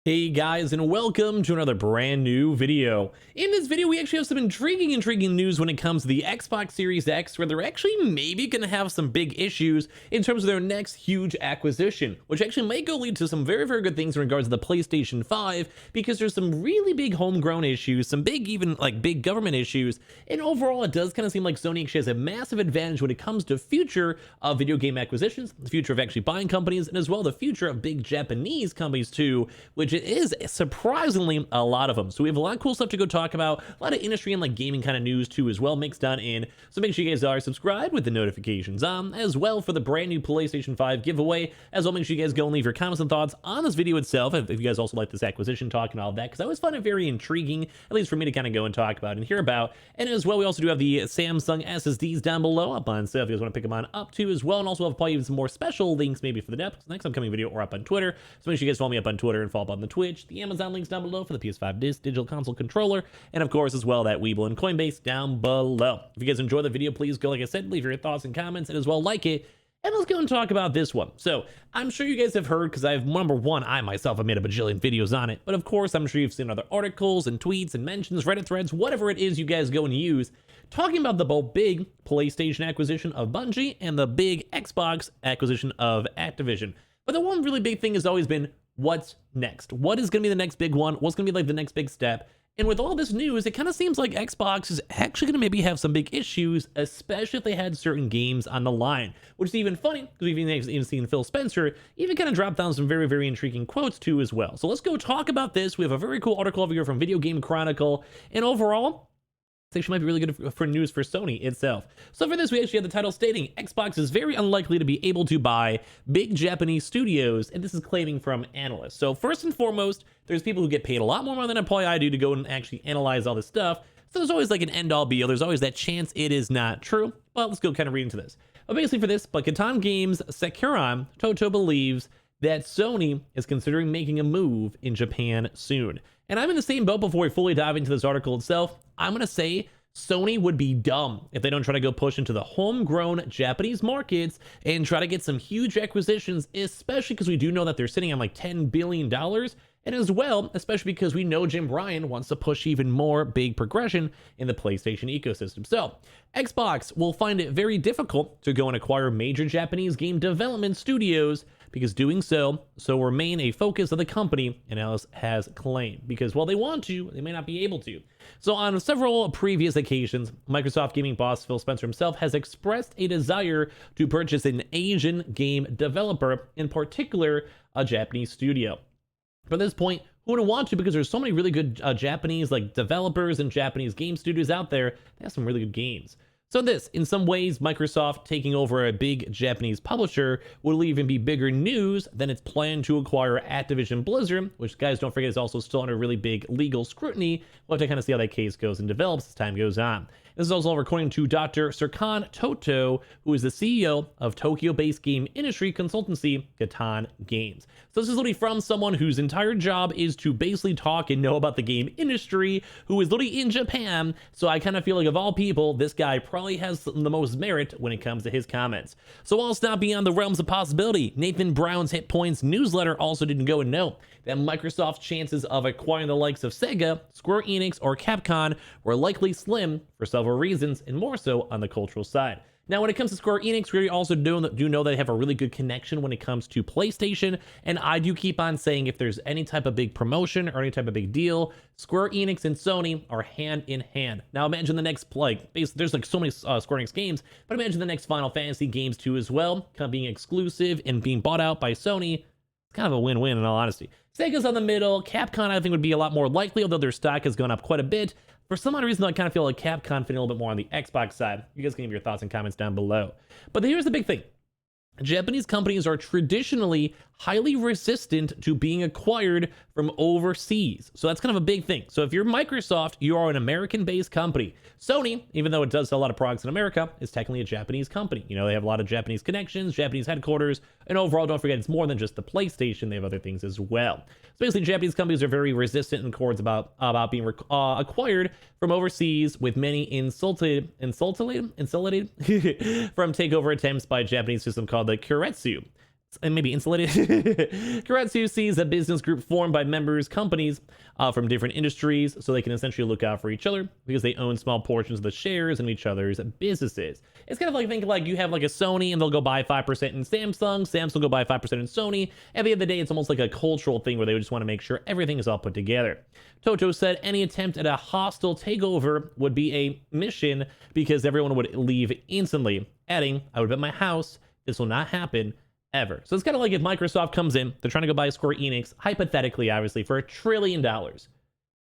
Hey guys, and welcome to another brand new video. In this video, we actually have some intriguing news when it comes to the Xbox Series X, where they're actually maybe going to have some big issues in terms of their next huge acquisition, which actually might go lead to some very good things in regards to the PlayStation 5, because there's some really big homegrown issues, some big, even like big government issues, and overall, it does kind of seem like Sony actually has a massive advantage when it comes to future of video game acquisitions, the future of actually buying companies, and as well the future of big Japanese companies too, which it is surprisingly a lot of them. So we have a lot of cool stuff to go talk about, a lot of industry and like gaming kind of news too as well mixed on in. So make sure you guys are subscribed with the notifications on as well for the brand new PlayStation 5 giveaway. As well, make sure you guys go and leave your comments and thoughts on this video itself if you guys also like this acquisition talk and all of that, because I always find it very intriguing, at least for me to kind of go and talk about and hear about. And as well, we also do have the Samsung SSDs down below up on sale if you guys want to pick them on up too as well, and also have probably even some more special links maybe for the next upcoming video or up on Twitter. So make sure you guys follow me up on Twitter and follow up on the Twitch. The Amazon links down below for the PS5 Digital Console Controller, and of course as well that Weeble and Coinbase down below. If you guys enjoy the video, please go, like I said, leave your thoughts and comments, and as well like it. And let's go and talk about this one. So I'm sure you guys have heard, because I've, number one, I myself have made a bajillion videos on it, but of course I'm sure you've seen other articles and tweets and mentions, Reddit threads, whatever it is you guys go and use, talking about the both big PlayStation acquisition of Bungie and the big Xbox acquisition of Activision. But the one really big thing has always been, what's next? What is going to be the next big one? What's going to be like the next big step? And with all this news, it kind of seems like Xbox is actually going to maybe have some big issues, especially if they had certain games on the line, which is even funny because we've even seen Phil Spencer even kind of drop down some very intriguing quotes too as well. So let's go talk about this. We have a very cool article over here from Video Game Chronicle, and overall, this actually might be really good for news for Sony itself. So for this, we actually have the title stating Xbox is very unlikely to be able to buy big Japanese studios, and this is claiming from analysts. So first and foremost, there's people who get paid a lot more than probably I do to go and actually analyze all this stuff. So there's always like an end-all be-all. There's always that chance it is not true. But let's go kind of read into this. But basically for this, but Catan Games Sekiran Toto believes that Sony is considering making a move in Japan soon. And I'm in the same boat before we fully dive into this article itself. I'm going to say Sony would be dumb if they don't try to go push into the homegrown Japanese markets and try to get some huge acquisitions, especially because we do know that they're sitting on like $10 billion. And as well, especially because we know Jim Ryan wants to push even more big progression in the PlayStation ecosystem. So Xbox will find it very difficult to go and acquire major Japanese game development studios, because doing so will remain a focus of the company, and Alice has claimed, because while they want to, they may not be able to. So on several previous occasions, Microsoft gaming boss Phil Spencer himself has expressed a desire to purchase an Asian game developer, in particular a Japanese studio. But at this point, who wouldn't want to, because there's so many really good Japanese like developers and Japanese game studios out there that have some really good games. So this, in some ways, Microsoft taking over a big Japanese publisher will even be bigger news than its plan to acquire Activision Blizzard, which, guys, don't forget, is also still under really big legal scrutiny. We'll have to kind of see how that case goes and develops as time goes on. This is also according to Dr. Serkan Toto, who is the CEO of Tokyo-based game industry consultancy Catan Games. So this is literally from someone whose entire job is to basically talk and know about the game industry, who is literally in Japan. So I kind of feel like, of all people, this guy probably has the most merit when it comes to his comments. So while it's not beyond the realms of possibility, Nathan Brown's Hit Points newsletter also didn't go and note that Microsoft's chances of acquiring the likes of Sega, Square Enix, or Capcom were likely slim for several reasons, and more so on the cultural side. Now, when it comes to Square Enix, we also do know they have a really good connection when it comes to PlayStation, and I do keep on saying if there's any type of big promotion or any type of big deal, Square Enix and Sony are hand in hand. Now, imagine the next, there's like so many Square Enix games, but imagine the next Final Fantasy games too as well, kind of being exclusive and being bought out by Sony. It's kind of a win-win in all honesty. Sega's on the middle. Capcom, I think, would be a lot more likely, although their stock has gone up quite a bit. For some odd reason, I kind of feel like Capcom fitting a little bit more on the Xbox side. You guys can give your thoughts and comments down below. But here's the big thing. Japanese companies are traditionally highly resistant to being acquired from overseas. So that's kind of a big thing. So if you're Microsoft, you are an American-based company. Sony, even though it does sell a lot of products in America, is technically a Japanese company. You know, they have a lot of Japanese connections, Japanese headquarters, and overall, don't forget, it's more than just the PlayStation. They have other things as well. So basically, Japanese companies are very resistant and towards about being acquired from overseas, with many insulated from takeover attempts by Japanese system called the Kuretsu. and maybe insulated. Karatsu sees a business group formed by members companies from different industries, so they can essentially look out for each other because they own small portions of the shares in each other's businesses. It's kind of like, think like you have like a Sony and they'll go buy 5% in Samsung will go buy 5% in Sony. At the end of the day, it's almost like a cultural thing where they just want to make sure everything is all put together. Toto said any attempt at a hostile takeover would be a mission because everyone would leave instantly, adding, I would bet my house this will not happen ever. So it's kind of like if Microsoft comes in, they're trying to go buy Square Enix, hypothetically, obviously, for $1 trillion.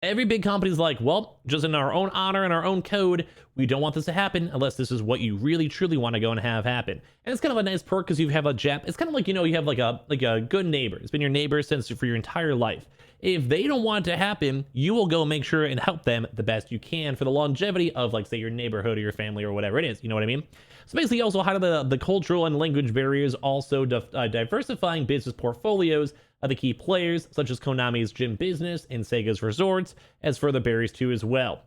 Every big company's like, well, just in our own honor and our own code, we don't want this to happen unless this is what you really truly want to go and have happen. And it's kind of a nice perk because you have a it's kind of like, you know, you have like a good neighbor. It's been your neighbor since for your entire life. If they don't want it to happen, you will go make sure and help them the best you can for the longevity of, like, say, your neighborhood or your family or whatever it is. You know what I mean? So basically, also highlight the cultural and language barriers, also diversifying business portfolios of the key players, such as Konami's Gym Business and Sega's Resorts, as further barriers too as well.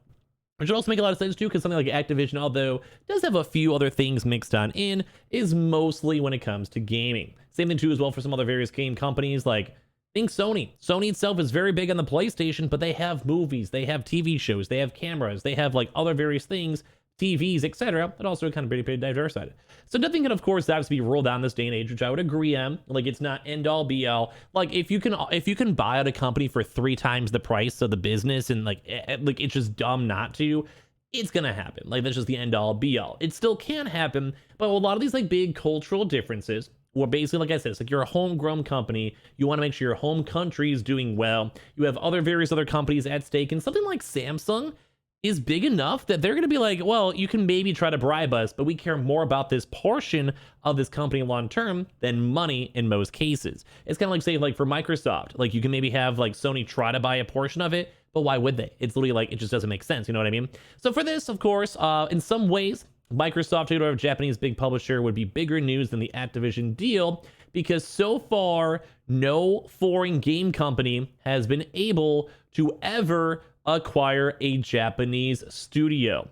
Which would also make a lot of sense too, because something like Activision, although does have a few other things mixed on in, is mostly when it comes to gaming. Same thing too as well for some other various game companies, like think Sony. Sony itself is very big on the PlayStation, but they have movies, they have TV shows, they have cameras, they have like other various things, TVs, etc. But also kind of pretty diversified. So nothing can, of course, obviously be rolled down this day and age, which I would agree on. Like, it's not end all be all. Like, if you can buy out a company for 3 times the price of the business, and like it's just dumb not to, it's gonna happen. Like, that's just the end all be all. It still can happen, but a lot of these like big cultural differences, or basically, like I said, it's like you're a homegrown company. You want to make sure your home country is doing well. You have various other companies at stake, and something like Samsung is big enough that they're going to be like, well, you can maybe try to bribe us, but we care more about this portion of this company long term than money in most cases. It's kind of like, say, like for Microsoft, like you can maybe have like Sony try to buy a portion of it, but why would they? It's literally like, it just doesn't make sense. You know what I mean? So for this, of course, in some ways, Microsoft taking over a Japanese big publisher would be bigger news than the Activision deal, because so far, no foreign game company has been able to ever acquire a Japanese studio.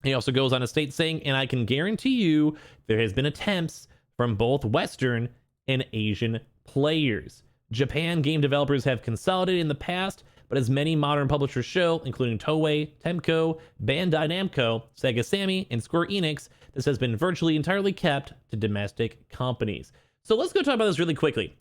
He also goes on to state saying, and I can guarantee you there has been attempts from both Western and Asian players. Japan game developers have consolidated in the past, but as many modern publishers show, including Toei, Temco, Bandai Namco, Sega Sammy, and Square Enix, this has been virtually entirely kept to domestic companies. So let's go talk about this really quickly.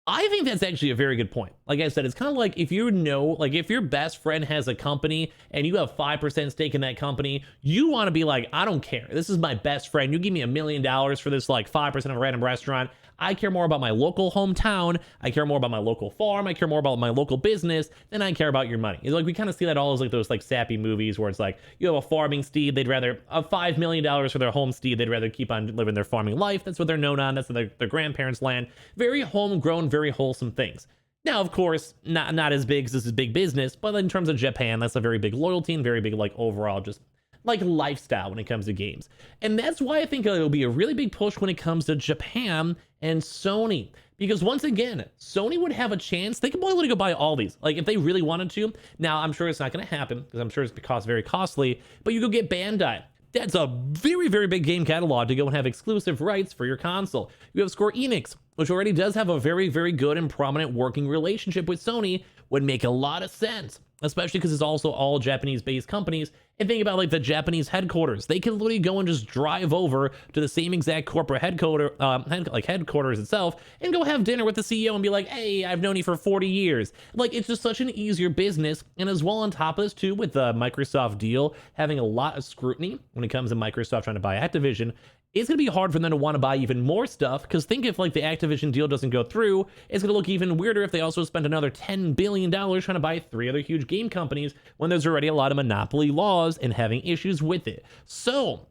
I think that's actually a very good point. Like I said, it's kind of like if you know, like if your best friend has a company and you have 5% stake in that company, you want to be like, I don't care. This is my best friend. You give me $1 million for this like 5% of a random restaurant. I care more about my local hometown. I care more about my local farm. I care more about my local business than I care about your money. It's like we kind of see that all as like those like sappy movies where it's like you have a farming steed. They'd rather $5 million for their home steed. They'd rather keep on living their farming life. That's what they're known on. That's their grandparents' land. Very homegrown, very wholesome things. Now, of course, not as big as this is big business, but in terms of Japan, that's a very big loyalty and very big like overall just like lifestyle when it comes to games. And that's why I think it'll be a really big push when it comes to Japan and Sony. Because once again, Sony would have a chance. They could probably go buy all these, like if they really wanted to. Now, I'm sure it's not going to happen because I'm sure it's very costly, but you go get Bandai. That's a very, very big game catalog to go and have exclusive rights for your console. You have Square Enix, which already does have a very, very good and prominent working relationship with Sony. Would make a lot of sense, especially because it's also all Japanese-based companies. And think about like the Japanese headquarters. They can literally go and just drive over to the same exact corporate headquarters itself and go have dinner with the CEO and be like, hey, I've known you for 40 years. Like, it's just such an easier business. And as well on top of this too, with the Microsoft deal having a lot of scrutiny when it comes to Microsoft trying to buy Activision, it's going to be hard for them to want to buy even more stuff, because think if like the Activision deal doesn't go through, it's going to look even weirder if they also spent another $10 billion trying to buy 3 other huge game companies when there's already a lot of monopoly laws and having issues with it. So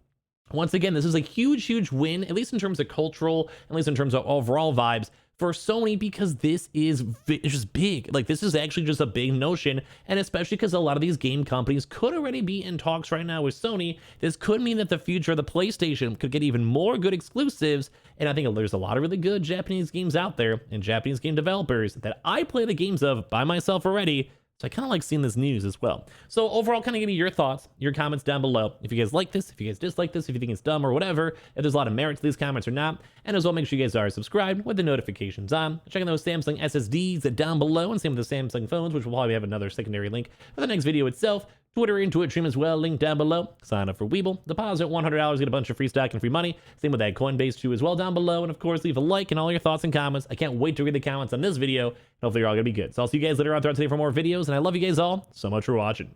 once again, this is a huge, huge win, at least in terms of cultural, at least in terms of overall vibes for Sony, because this is just big. Like, this is actually just a big notion, and especially because a lot of these game companies could already be in talks right now with Sony. This could mean that the future of the PlayStation could get even more good exclusives, and I think there's a lot of really good Japanese games out there and Japanese game developers that I play the games of by myself already So I kind of like seeing this news as well. So overall, kind of give me your thoughts, your comments down below. If you guys like this, if you guys dislike this, if you think it's dumb or whatever, if there's a lot of merit to these comments or not. And as well, make sure you guys are subscribed with the notifications on. Checking those Samsung SSDs down below, and same with the Samsung phones, which will probably have another secondary link for the next video itself. Twitter and Twitch stream as well, link down below. Sign up for Weeble. Deposit $100, get a bunch of free stock and free money. Same with that Coinbase too as well down below. And of course, leave a like and all your thoughts and comments. I can't wait to read the comments on this video. Hopefully you're all gonna be good. So I'll see you guys later on throughout today for more videos. And I love you guys all so much for watching.